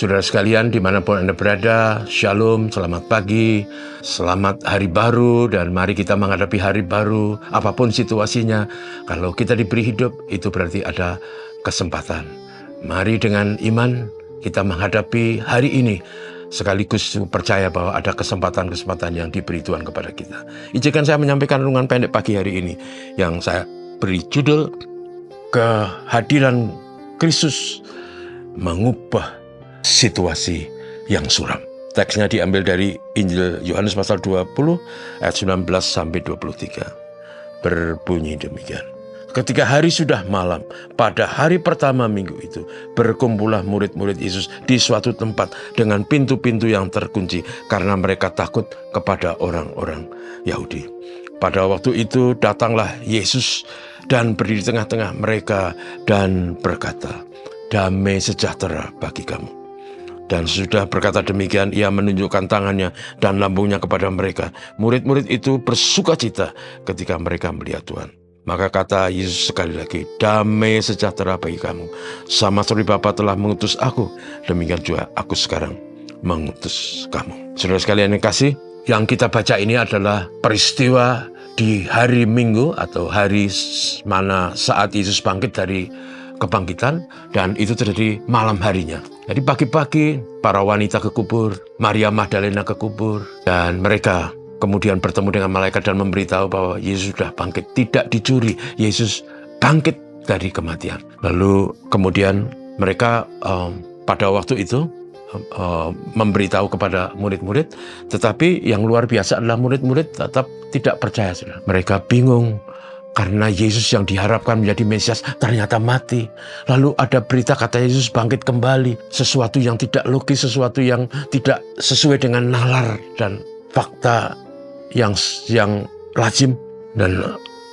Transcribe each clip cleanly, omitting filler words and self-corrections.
Saudara sekalian, dimanapun Anda berada, Shalom, selamat pagi, selamat hari baru, dan mari kita menghadapi hari baru, apapun situasinya. Kalau kita diberi hidup, itu berarti ada kesempatan. Mari dengan iman kita menghadapi hari ini, sekaligus percaya bahwa ada kesempatan-kesempatan yang diberi Tuhan kepada kita. Izinkan saya menyampaikan renungan pendek pagi hari ini, yang saya beri judul, Kehadiran Kristus Mengubah Situasi yang suram. Teksnya diambil dari Injil Yohanes pasal 20 ayat 19 sampai 23. Berbunyi demikian. Ketika hari sudah malam, pada hari pertama minggu itu, berkumpullah murid-murid Yesus di suatu tempat dengan pintu-pintu yang terkunci karena mereka takut kepada orang-orang Yahudi. Pada waktu itu datanglah Yesus dan berdiri di tengah-tengah mereka dan berkata, "Damai sejahtera bagi kamu." Dan sudah berkata demikian, ia menunjukkan tangannya dan lambungnya kepada mereka. Murid-murid itu bersukacita ketika mereka melihat Tuhan. Maka kata Yesus sekali lagi, "Damai sejahtera bagi kamu. Sama seperti Bapa telah mengutus aku, demikian juga aku sekarang mengutus kamu." Saudara sekalian yang kasih, yang kita baca ini adalah peristiwa di hari Minggu atau hari mana saat Yesus bangkit dari kebangkitan, dan itu terjadi malam harinya. Jadi pagi-pagi para wanita ke kubur, Maria Magdalena ke kubur, dan mereka kemudian bertemu dengan malaikat dan memberitahu bahwa Yesus sudah bangkit. Tidak dicuri, Yesus bangkit dari kematian. Lalu kemudian mereka pada waktu itu memberitahu kepada murid-murid, tetapi yang luar biasa adalah murid-murid tetap tidak percaya. Mereka bingung karena Yesus yang diharapkan menjadi Mesias ternyata mati. Lalu ada berita kata Yesus bangkit kembali. Sesuatu yang tidak logis, sesuatu yang tidak sesuai dengan nalar dan fakta yang lazim. Dan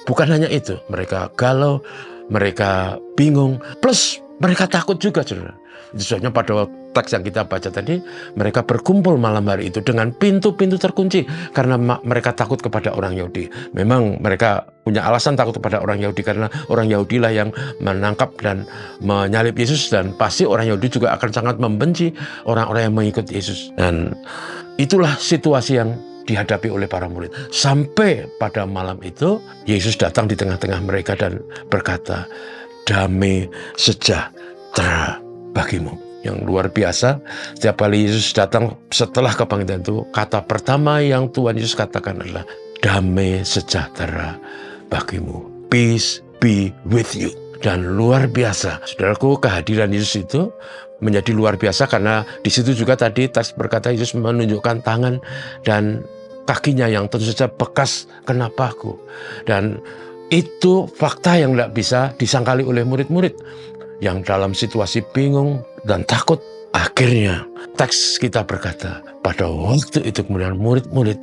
bukan hanya itu, mereka galau, mereka bingung, plus mereka takut juga, saudara. Itu sebabnya pada teks yang kita baca tadi, mereka berkumpul malam hari itu dengan pintu-pintu terkunci karena mereka takut kepada orang Yahudi. Memang mereka punya alasan takut kepada orang Yahudi karena orang Yahudi lah yang menangkap dan menyalib Yesus, dan pasti orang Yahudi juga akan sangat membenci orang-orang yang mengikut Yesus. Dan itulah situasi yang dihadapi oleh para murid. Sampai pada malam itu, Yesus datang di tengah-tengah mereka dan berkata, "Damai sejahtera bagimu." Yang luar biasa, setiap kali Yesus datang setelah kebangkitan itu, kata pertama yang Tuhan Yesus katakan adalah, "Damai sejahtera bagimu." Peace be with you. Dan luar biasa, saudaraku, kehadiran Yesus itu menjadi luar biasa karena di situ juga tadi teks berkata Yesus menunjukkan tangan dan kakinya yang tentu saja bekas kena paku. Dan itu fakta yang tidak bisa disangkali oleh murid-murid yang dalam situasi bingung dan takut. Akhirnya teks kita berkata, pada waktu itu kemudian murid-murid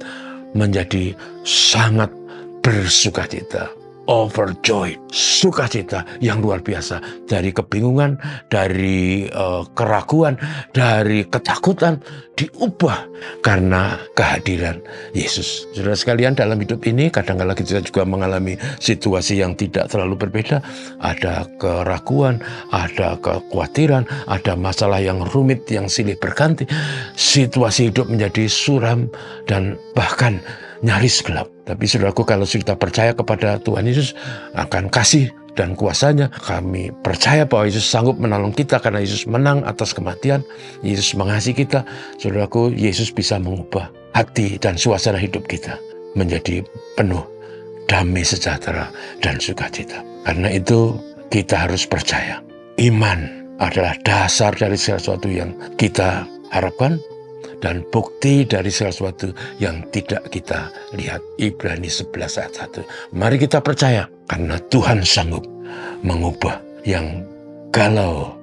menjadi sangat bersukacita. Overjoyed, sukacita yang luar biasa. Dari kebingungan, dari keraguan, dari ketakutan, diubah karena kehadiran Yesus. Saudara sekalian, dalam hidup ini kadang-kadang kita juga mengalami situasi yang tidak terlalu berbeda. Ada keraguan, ada kekhawatiran, ada masalah yang rumit, yang silih berganti. Situasi hidup menjadi suram dan bahkan nyaris gelap. Tapi saudaraku, kalau kita percaya kepada Tuhan Yesus akan kasih dan kuasanya, kami percaya bahwa Yesus sanggup menolong kita karena Yesus menang atas kematian. Yesus mengasihi kita. Saudaraku, Yesus bisa mengubah hati dan suasana hidup kita menjadi penuh damai sejahtera dan sukacita. Karena itu kita harus percaya. Iman adalah dasar dari segala sesuatu yang kita harapkan dan bukti dari segala sesuatu yang tidak kita lihat. Ibrani 11 ayat 1. Mari kita percaya karena Tuhan sanggup mengubah yang galau,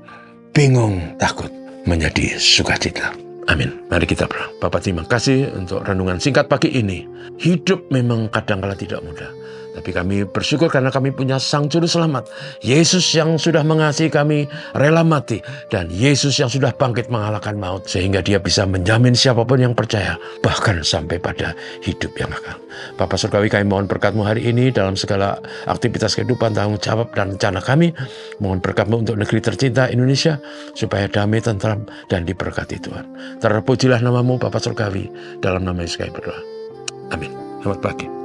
bingung, takut menjadi sukacita. Amin. Mari kita berdoa. Bapa, terima kasih untuk renungan singkat pagi ini. Hidup memang kadang-kala tidak mudah, Tapi kami bersyukur karena kami punya Sang Juru Selamat, Yesus yang sudah mengasihi kami, rela mati, dan Yesus yang sudah bangkit mengalahkan maut, sehingga Dia bisa menjamin siapapun yang percaya, bahkan sampai pada hidup yang kekal. Bapa Surgawi, kami mohon berkat-Mu hari ini dalam segala aktivitas kehidupan, tanggung jawab, dan rencana kami. Mohon berkat-Mu untuk negeri tercinta Indonesia, supaya damai, tentram, dan diberkati Tuhan. Terpujilah nama-Mu Bapa Surgawi, dalam nama Yesus kami berdoa. Amin. Selamat pagi.